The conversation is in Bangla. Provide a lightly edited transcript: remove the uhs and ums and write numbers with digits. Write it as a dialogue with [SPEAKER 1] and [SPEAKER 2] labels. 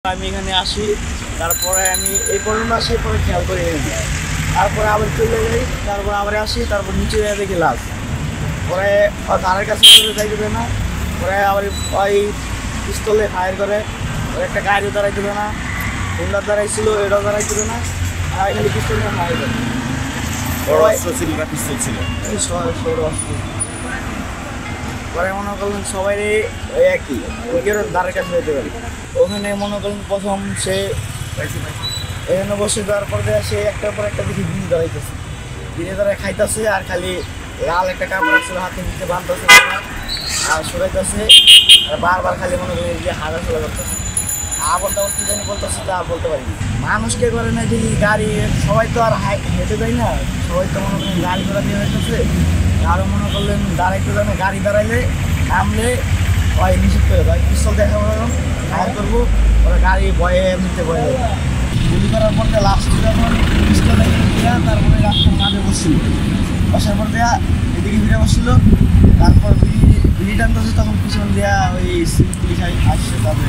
[SPEAKER 1] আমি এখানে আসি, তারপরে আমি এই পর্যন্ত আসি, পরে খেয়াল করি তারপরে আবার চলে যাই, তারপর আবার আসি, তারপর নিচে দেখি লাশ। পরে তারের কাছে যাই দেবে না, পরে আবার ওই পিস্তলে ফায়ার করে। ওর একটা গাড়িও দাঁড়াই দেবে না, হুন্ডার দাঁড়াইছিল, এটাও দাঁড়াই দেবে না, আর এখানে পিস্তল নিয়ে ফায়ার করে। পরে মনে করলেন সবাই ওই একই ওইকের দ্বারের কাছে যেতে পারি। ওখানে মনে করলেন প্রথম সে এখানে বসে দেওয়ার পর সে একটার পর একটা দেখি বিড়ি দাঁড়াইতেছে, বিড়ি দাঁড়ায় খাইতেছে, আর খালি লাল একটা কাপড় ছিল হাতে নিচে বাঁধতেছে আর সরাইতেছে, আর বারবার খালি মনে করেন যে হাঁটাচলা করতেছে। বলতে কি জানি বলতেছে তা বলতে পারিনি। মানুষকে করে না দেখি গাড়ি, সবাই তো আর হেঁটে যায় না, সবাই তো মনে করেন গাড়ি ঘোড়া দিয়ে হইতেছে। আরও মনে করলেন দাঁড়াইতে জানে, গাড়ি দাঁড়াইলে নামলে ওই নিষেধ করে দেয়, পিস্তল দেখা ফায়ার করবো, ওরা গাড়ি ভয়ে এমনিতে ভয়ে যাবে। গুলি করার পর লাস্ট যখন পিস্তলে দেওয়া, তারপরে রাস্তার মাঝে বসছিল, বসার পর দেওয়া এদিকে ফিরে বসছিল, তারপর বিড়ি টানতেছে, তখন পিছন দেওয়া ওই পুলিশ আসছে তাদের